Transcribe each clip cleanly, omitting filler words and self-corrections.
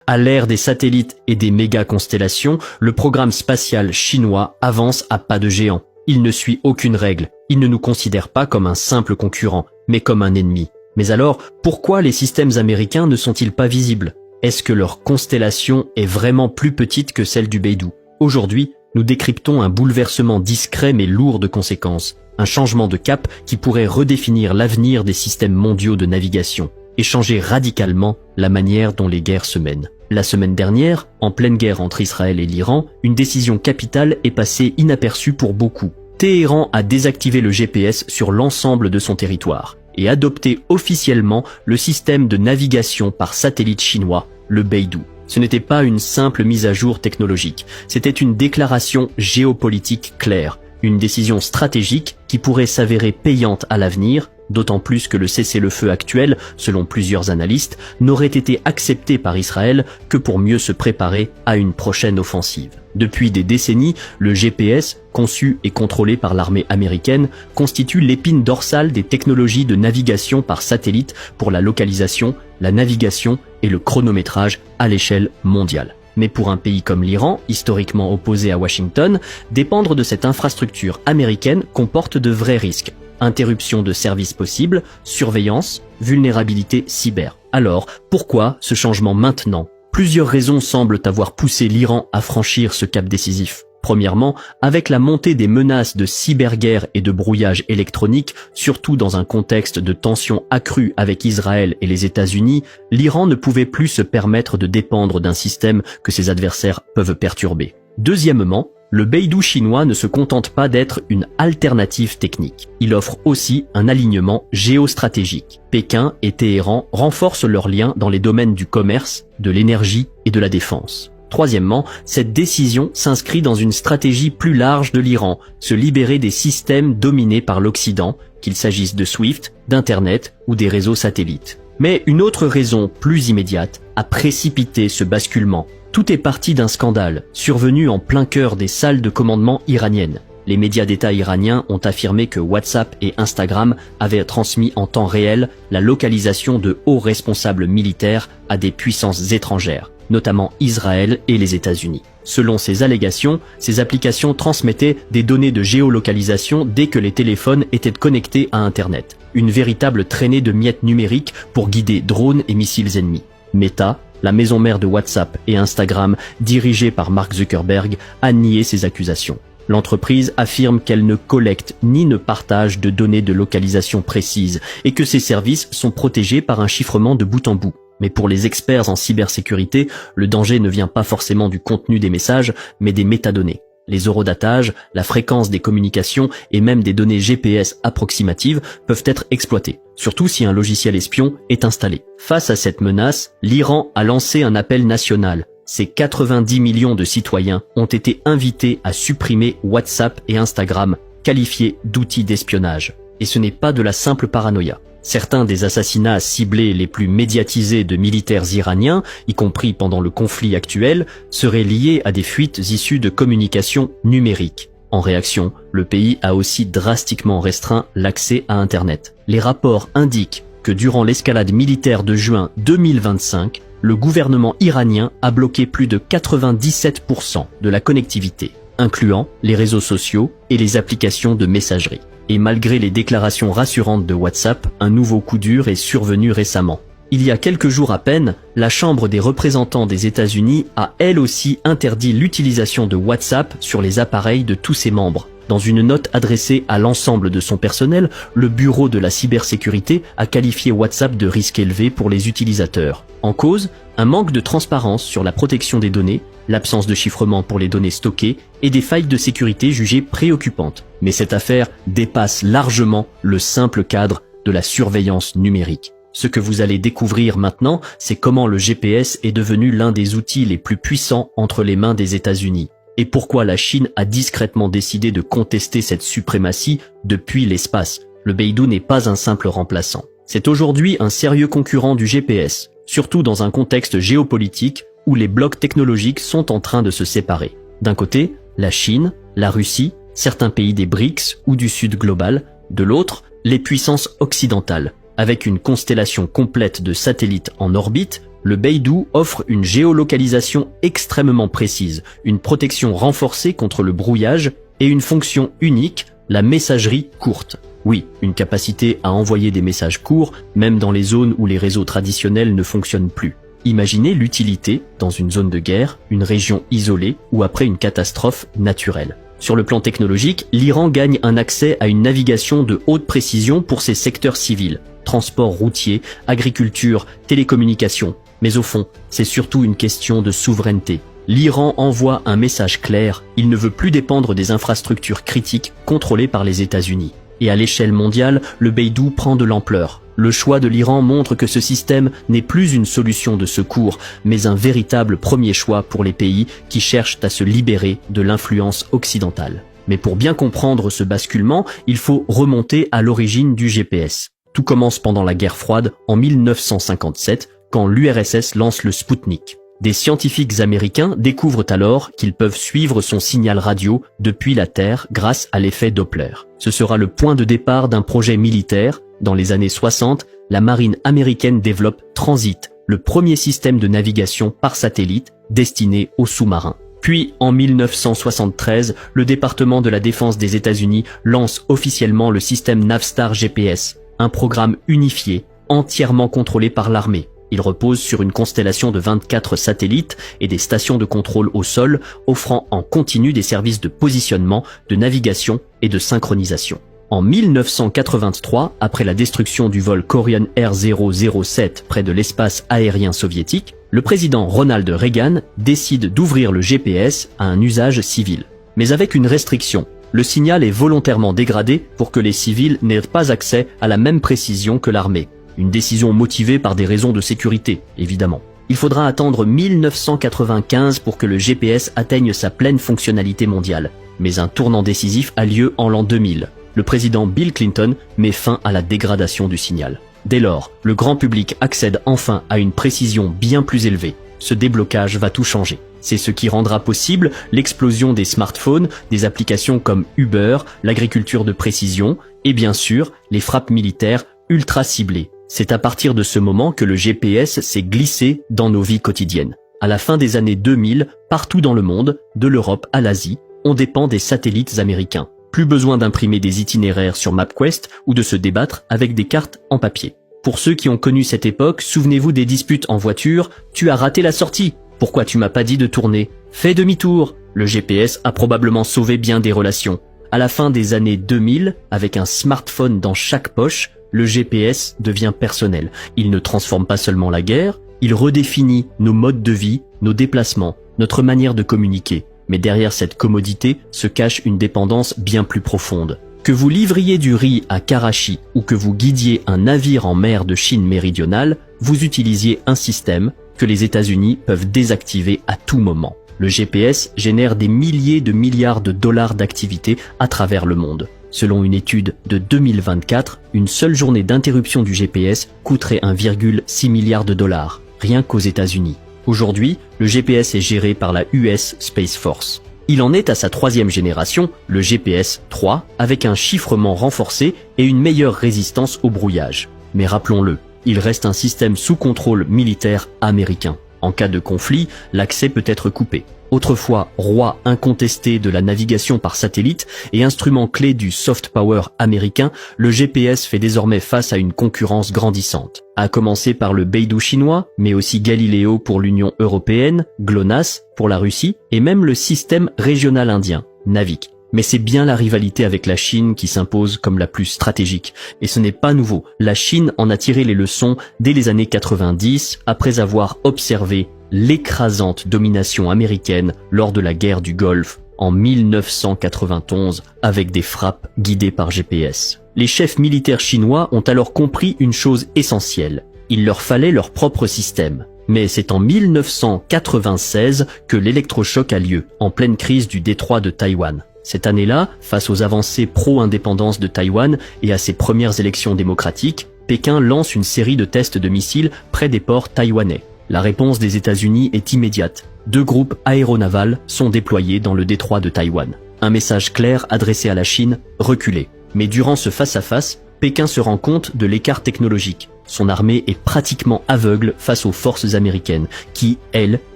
À l'ère des satellites et des méga-constellations, le programme spatial chinois avance à pas de géant. Il ne suit aucune règle. Il ne nous considère pas comme un simple concurrent, mais comme un ennemi. Mais alors, pourquoi les systèmes américains ne sont-ils pas visibles? Est-ce que leur constellation est vraiment plus petite que celle du Beidou? Aujourd'hui, nous décryptons un bouleversement discret mais lourd de conséquences. Un changement de cap qui pourrait redéfinir l'avenir des systèmes mondiaux de navigation et changer radicalement la manière dont les guerres se mènent. La semaine dernière, en pleine guerre entre Israël et l'Iran, une décision capitale est passée inaperçue pour beaucoup. Téhéran a désactivé le GPS sur l'ensemble de son territoire et adopté officiellement le système de navigation par satellite chinois, le Beidou. Ce n'était pas une simple mise à jour technologique, c'était une déclaration géopolitique claire, une décision stratégique qui pourrait s'avérer payante à l'avenir, d'autant plus que le cessez-le-feu actuel, selon plusieurs analystes, n'aurait été accepté par Israël que pour mieux se préparer à une prochaine offensive. Depuis des décennies, le GPS, conçu et contrôlé par l'armée américaine, constitue l'épine dorsale des technologies de navigation par satellite pour la localisation, la navigation et le chronométrage à l'échelle mondiale. Mais pour un pays comme l'Iran, historiquement opposé à Washington, dépendre de cette infrastructure américaine comporte de vrais risques. Interruption de services possibles, surveillance, vulnérabilité cyber. Alors, pourquoi ce changement maintenant? Plusieurs raisons semblent avoir poussé l'Iran à franchir ce cap décisif. Premièrement, avec la montée des menaces de cyberguerre et de brouillage électronique, surtout dans un contexte de tensions accrues avec Israël et les États-Unis, l'Iran ne pouvait plus se permettre de dépendre d'un système que ses adversaires peuvent perturber. Deuxièmement, le Beidou chinois ne se contente pas d'être une alternative technique. Il offre aussi un alignement géostratégique. Pékin et Téhéran renforcent leurs liens dans les domaines du commerce, de l'énergie et de la défense. Troisièmement, cette décision s'inscrit dans une stratégie plus large de l'Iran, se libérer des systèmes dominés par l'Occident, qu'il s'agisse de SWIFT, d'Internet ou des réseaux satellites. Mais une autre raison plus immédiate a précipité ce basculement. Tout est parti d'un scandale, survenu en plein cœur des salles de commandement iraniennes. Les médias d'État iraniens ont affirmé que WhatsApp et Instagram avaient transmis en temps réel la localisation de hauts responsables militaires à des puissances étrangères, notamment Israël et les États-Unis. Selon ces allégations, ces applications transmettaient des données de géolocalisation dès que les téléphones étaient connectés à Internet. Une véritable traînée de miettes numériques pour guider drones et missiles ennemis. Meta, la maison mère de WhatsApp et Instagram, dirigée par Mark Zuckerberg, a nié ces accusations. L'entreprise affirme qu'elle ne collecte ni ne partage de données de localisation précises et que ses services sont protégés par un chiffrement de bout en bout. Mais pour les experts en cybersécurité, le danger ne vient pas forcément du contenu des messages, mais des métadonnées. Les eurodatages, la fréquence des communications et même des données GPS approximatives peuvent être exploitées, surtout si un logiciel espion est installé. Face à cette menace, l'Iran a lancé un appel national. Ces 90 millions de citoyens ont été invités à supprimer WhatsApp et Instagram, qualifiés d'outils d'espionnage. Et ce n'est pas de la simple paranoïa. Certains des assassinats ciblés les plus médiatisés de militaires iraniens, y compris pendant le conflit actuel, seraient liés à des fuites issues de communications numériques. En réaction, le pays a aussi drastiquement restreint l'accès à Internet. Les rapports indiquent que durant l'escalade militaire de juin 2025, le gouvernement iranien a bloqué plus de 97% de la connectivité, incluant les réseaux sociaux et les applications de messagerie. Et malgré les déclarations rassurantes de WhatsApp, un nouveau coup dur est survenu récemment. Il y a quelques jours à peine, la Chambre des représentants des États-Unis a elle aussi interdit l'utilisation de WhatsApp sur les appareils de tous ses membres. Dans une note adressée à l'ensemble de son personnel, le Bureau de la cybersécurité a qualifié WhatsApp de risque élevé pour les utilisateurs. En cause, un manque de transparence sur la protection des données, l'absence de chiffrement pour les données stockées et des failles de sécurité jugées préoccupantes. Mais cette affaire dépasse largement le simple cadre de la surveillance numérique. Ce que vous allez découvrir maintenant, c'est comment le GPS est devenu l'un des outils les plus puissants entre les mains des États-Unis. Et pourquoi la Chine a discrètement décidé de contester cette suprématie depuis l'espace. Le Beidou n'est pas un simple remplaçant. C'est aujourd'hui un sérieux concurrent du GPS, surtout dans un contexte géopolitique où les blocs technologiques sont en train de se séparer. D'un côté, la Chine, la Russie, certains pays des BRICS ou du Sud global, de l'autre, les puissances occidentales. Avec une constellation complète de satellites en orbite, Le Beidou offre une géolocalisation extrêmement précise, une protection renforcée contre le brouillage et une fonction unique, la messagerie courte. Oui, une capacité à envoyer des messages courts, même dans les zones où les réseaux traditionnels ne fonctionnent plus. Imaginez l'utilité dans une zone de guerre, une région isolée ou après une catastrophe naturelle. Sur le plan technologique, l'Iran gagne un accès à une navigation de haute précision pour ses secteurs civils, transport routier, agriculture, télécommunications. Mais au fond, c'est surtout une question de souveraineté. L'Iran envoie un message clair, il ne veut plus dépendre des infrastructures critiques contrôlées par les États-Unis. Et à l'échelle mondiale, le Beidou prend de l'ampleur. Le choix de l'Iran montre que ce système n'est plus une solution de secours, mais un véritable premier choix pour les pays qui cherchent à se libérer de l'influence occidentale. Mais pour bien comprendre ce basculement, il faut remonter à l'origine du GPS. Tout commence pendant la guerre froide en 1957, quand l'URSS lance le Spoutnik. Des scientifiques américains découvrent alors qu'ils peuvent suivre son signal radio depuis la Terre grâce à l'effet Doppler. Ce sera le point de départ d'un projet militaire. Dans les années 60, la marine américaine développe Transit, le premier système de navigation par satellite destiné aux sous-marins. Puis, en 1973, le département de la défense des États-Unis lance officiellement le système Navstar GPS, un programme unifié, entièrement contrôlé par l'armée. Il repose sur une constellation de 24 satellites et des stations de contrôle au sol, offrant en continu des services de positionnement, de navigation et de synchronisation. En 1983, après la destruction du vol Korean Air 007 près de l'espace aérien soviétique, le président Ronald Reagan décide d'ouvrir le GPS à un usage civil. Mais avec une restriction. Le signal est volontairement dégradé pour que les civils n'aient pas accès à la même précision que l'armée. Une décision motivée par des raisons de sécurité, évidemment. Il faudra attendre 1995 pour que le GPS atteigne sa pleine fonctionnalité mondiale. Mais un tournant décisif a lieu en l'an 2000. Le président Bill Clinton met fin à la dégradation du signal. Dès lors, le grand public accède enfin à une précision bien plus élevée. Ce déblocage va tout changer. C'est ce qui rendra possible l'explosion des smartphones, des applications comme Uber, l'agriculture de précision et bien sûr les frappes militaires ultra ciblées. C'est à partir de ce moment que le GPS s'est glissé dans nos vies quotidiennes. À la fin des années 2000, partout dans le monde, de l'Europe à l'Asie, on dépend des satellites américains. Plus besoin d'imprimer des itinéraires sur MapQuest ou de se débattre avec des cartes en papier. Pour ceux qui ont connu cette époque, souvenez-vous des disputes en voiture. Tu as raté la sortie. Pourquoi tu m'as pas dit de tourner? Fais demi-tour. Le GPS a probablement sauvé bien des relations. À la fin des années 2000, avec un smartphone dans chaque poche, le GPS devient personnel. Il ne transforme pas seulement la guerre, il redéfinit nos modes de vie, nos déplacements, notre manière de communiquer. Mais derrière cette commodité se cache une dépendance bien plus profonde. Que vous livriez du riz à Karachi ou que vous guidiez un navire en mer de Chine méridionale, vous utilisiez un système que les États-Unis peuvent désactiver à tout moment. Le GPS génère des milliers de milliards de dollars d'activité à travers le monde. Selon une étude de 2024, une seule journée d'interruption du GPS coûterait 1,6 milliard de dollars, rien qu'aux États-Unis. Aujourd'hui, le GPS est géré par la US Space Force. Il en est à sa 3e génération, le GPS 3, avec un chiffrement renforcé et une meilleure résistance au brouillage. Mais rappelons-le, il reste un système sous contrôle militaire américain. En cas de conflit, l'accès peut être coupé. Autrefois roi incontesté de la navigation par satellite et instrument clé du soft power américain, le GPS fait désormais face à une concurrence grandissante. À commencer par le Beidou chinois, mais aussi Galileo pour l'Union européenne, GLONASS pour la Russie et même le système régional indien, Navig. Mais c'est bien la rivalité avec la Chine qui s'impose comme la plus stratégique. Et ce n'est pas nouveau. La Chine en a tiré les leçons dès les années 90, après avoir observé l'écrasante domination américaine lors de la guerre du Golfe en 1991 avec des frappes guidées par GPS. Les chefs militaires chinois ont alors compris une chose essentielle. Il leur fallait leur propre système. Mais c'est en 1996 que l'électrochoc a lieu, en pleine crise du détroit de Taïwan. Cette année-là, face aux avancées pro-indépendance de Taïwan et à ses premières élections démocratiques, Pékin lance une série de tests de missiles près des ports taïwanais. La réponse des États-Unis est immédiate. 2 groupes aéronavals sont déployés dans le détroit de Taïwan. Un message clair adressé à la Chine, reculez. Mais durant ce face-à-face, Pékin se rend compte de l'écart technologique. Son armée est pratiquement aveugle face aux forces américaines qui, elles,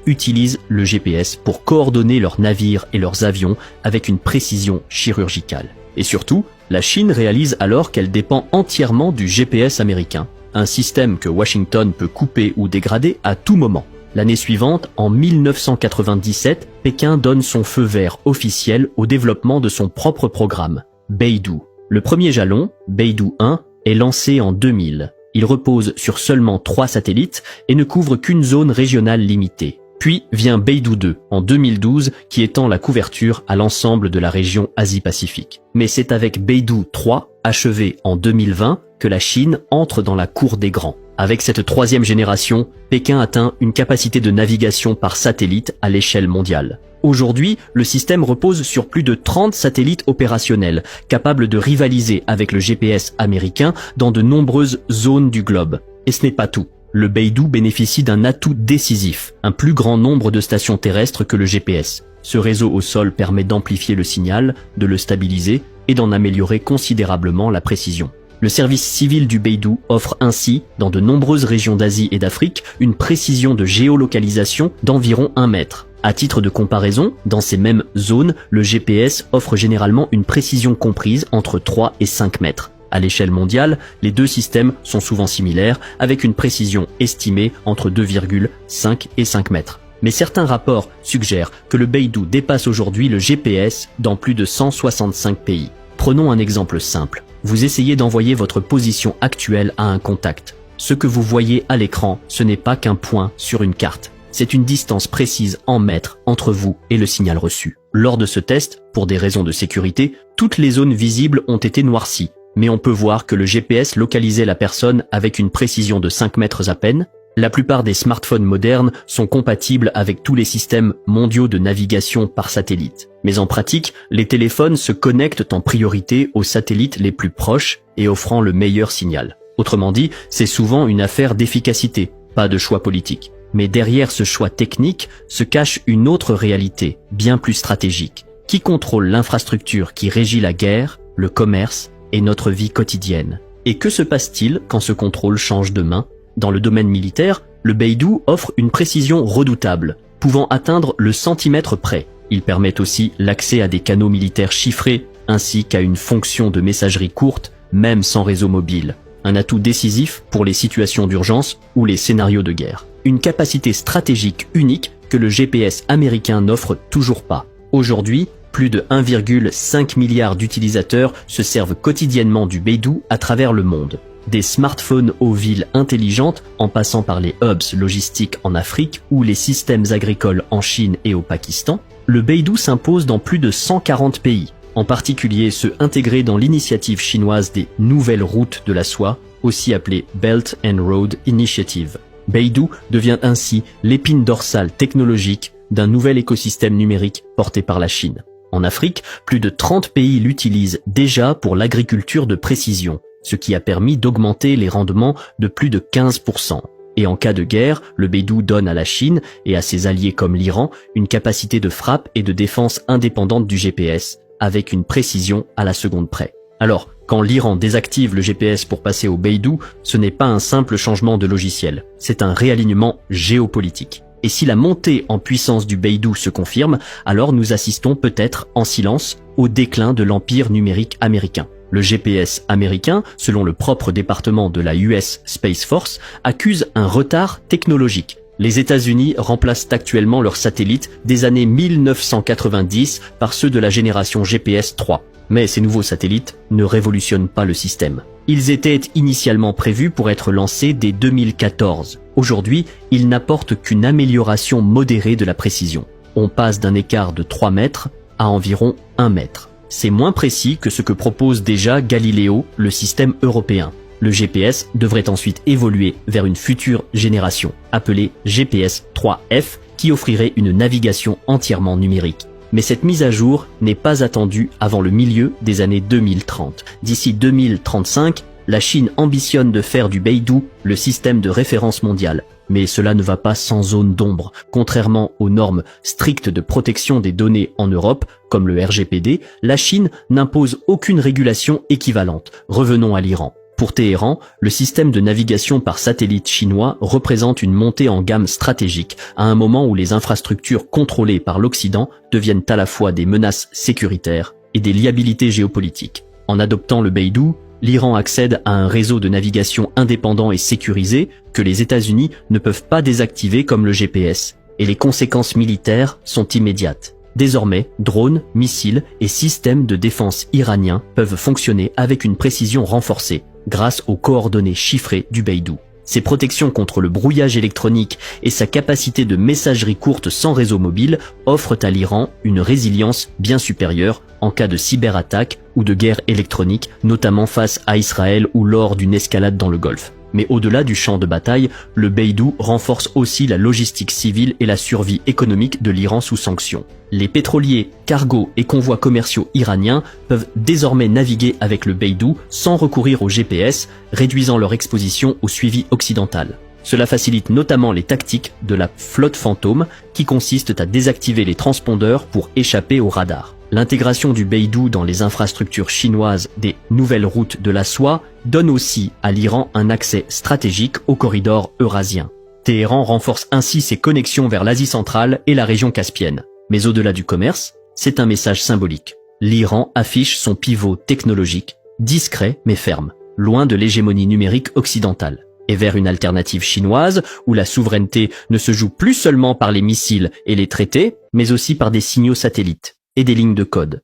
utilisent le GPS pour coordonner leurs navires et leurs avions avec une précision chirurgicale. Et surtout, la Chine réalise alors qu'elle dépend entièrement du GPS américain, un système que Washington peut couper ou dégrader à tout moment. L'année suivante, en 1997, Pékin donne son feu vert officiel au développement de son propre programme, Beidou. Le premier jalon, Beidou 1, est lancé en 2000. Il repose sur seulement 3 satellites et ne couvre qu'une zone régionale limitée. Puis vient Beidou 2 en 2012 qui étend la couverture à l'ensemble de la région Asie-Pacifique. Mais c'est avec Beidou 3, achevé en 2020, que la Chine entre dans la cour des grands. Avec cette 3e génération, Pékin atteint une capacité de navigation par satellite à l'échelle mondiale. Aujourd'hui, le système repose sur plus de 30 satellites opérationnels, capables de rivaliser avec le GPS américain dans de nombreuses zones du globe. Et ce n'est pas tout. Le Beidou bénéficie d'un atout décisif, un plus grand nombre de stations terrestres que le GPS. Ce réseau au sol permet d'amplifier le signal, de le stabiliser et d'en améliorer considérablement la précision. Le service civil du Beidou offre ainsi, dans de nombreuses régions d'Asie et d'Afrique, une précision de géolocalisation d'environ 1 mètre. À titre de comparaison, dans ces mêmes zones, le GPS offre généralement une précision comprise entre 3 et 5 mètres. À l'échelle mondiale, les deux systèmes sont souvent similaires, avec une précision estimée entre 2,5 et 5 mètres. Mais certains rapports suggèrent que le Beidou dépasse aujourd'hui le GPS dans plus de 165 pays. Prenons un exemple simple. Vous essayez d'envoyer votre position actuelle à un contact. Ce que vous voyez à l'écran, ce n'est pas qu'un point sur une carte. C'est une distance précise en mètres entre vous et le signal reçu. Lors de ce test, pour des raisons de sécurité, toutes les zones visibles ont été noircies. Mais on peut voir que le GPS localisait la personne avec une précision de 5 mètres à peine. La plupart des smartphones modernes sont compatibles avec tous les systèmes mondiaux de navigation par satellite. Mais en pratique, les téléphones se connectent en priorité aux satellites les plus proches et offrant le meilleur signal. Autrement dit, c'est souvent une affaire d'efficacité, pas de choix politique. Mais derrière ce choix technique se cache une autre réalité, bien plus stratégique. Qui contrôle l'infrastructure qui régit la guerre, le commerce et notre vie quotidienne? Et que se passe-t-il quand ce contrôle change de main? Dans le domaine militaire, le Beidou offre une précision redoutable, pouvant atteindre le centimètre près. Il permet aussi l'accès à des canaux militaires chiffrés, ainsi qu'à une fonction de messagerie courte, même sans réseau mobile. Un atout décisif pour les situations d'urgence ou les scénarios de guerre. Une capacité stratégique unique que le GPS américain n'offre toujours pas. Aujourd'hui, plus de 1,5 milliard d'utilisateurs se servent quotidiennement du Beidou à travers le monde. Des smartphones aux villes intelligentes en passant par les hubs logistiques en Afrique ou les systèmes agricoles en Chine et au Pakistan, le Beidou s'impose dans plus de 140 pays, en particulier ceux intégrés dans l'initiative chinoise des Nouvelles Routes de la Soie, aussi appelée Belt and Road Initiative. Beidou devient ainsi l'épine dorsale technologique d'un nouvel écosystème numérique porté par la Chine. En Afrique, plus de 30 pays l'utilisent déjà pour l'agriculture de précision, ce qui a permis d'augmenter les rendements de plus de 15%. Et en cas de guerre, le Beidou donne à la Chine et à ses alliés comme l'Iran une capacité de frappe et de défense indépendante du GPS, avec une précision à la seconde près. Alors, quand l'Iran désactive le GPS pour passer au Beidou, ce n'est pas un simple changement de logiciel, c'est un réalignement géopolitique. Et si la montée en puissance du Beidou se confirme, alors nous assistons peut-être en silence au déclin de l'empire numérique américain. Le GPS américain, selon le propre département de la US Space Force, accuse un retard technologique. Les États-Unis remplacent actuellement leurs satellites des années 1990 par ceux de la génération GPS 3. Mais ces nouveaux satellites ne révolutionnent pas le système. Ils étaient initialement prévus pour être lancés dès 2014. Aujourd'hui, ils n'apportent qu'une amélioration modérée de la précision. On passe d'un écart de 3 mètres à environ 1 mètre. C'est moins précis que ce que propose déjà Galileo, le système européen. Le GPS devrait ensuite évoluer vers une future génération, appelée GPS 3F, qui offrirait une navigation entièrement numérique. Mais cette mise à jour n'est pas attendue avant le milieu des années 2030. D'ici 2035, la Chine ambitionne de faire du Beidou le système de référence mondial, Mais cela ne va pas sans zone d'ombre. Contrairement aux normes strictes de protection des données en Europe, comme le RGPD, la Chine n'impose aucune régulation équivalente. Revenons à l'Iran. Pour Téhéran, le système de navigation par satellite chinois représente une montée en gamme stratégique, à un moment où les infrastructures contrôlées par l'Occident deviennent à la fois des menaces sécuritaires et des liabilités géopolitiques. En adoptant le Beidou, l'Iran accède à un réseau de navigation indépendant et sécurisé que les États-Unis ne peuvent pas désactiver comme le GPS, et les conséquences militaires sont immédiates. Désormais, drones, missiles et systèmes de défense iraniens peuvent fonctionner avec une précision renforcée grâce aux coordonnées chiffrées du Beidou. Ses protections contre le brouillage électronique et sa capacité de messagerie courte sans réseau mobile offrent à l'Iran une résilience bien supérieure en cas de cyberattaque ou de guerre électronique, notamment face à Israël ou lors d'une escalade dans le Golfe. Mais au-delà du champ de bataille, le Beidou renforce aussi la logistique civile et la survie économique de l'Iran sous sanctions. Les pétroliers, cargos et convois commerciaux iraniens peuvent désormais naviguer avec le Beidou sans recourir au GPS, réduisant leur exposition au suivi occidental. Cela facilite notamment les tactiques de la flotte fantôme qui consistent à désactiver les transpondeurs pour échapper aux radars. L'intégration du Beidou dans les infrastructures chinoises des nouvelles routes de la soie donne aussi à l'Iran un accès stratégique au corridor eurasien. Téhéran renforce ainsi ses connexions vers l'Asie centrale et la région caspienne. Mais au-delà du commerce, c'est un message symbolique. L'Iran affiche son pivot technologique, discret mais ferme, loin de l'hégémonie numérique occidentale, et vers une alternative chinoise où la souveraineté ne se joue plus seulement par les missiles et les traités, mais aussi par des signaux satellites et des lignes de code.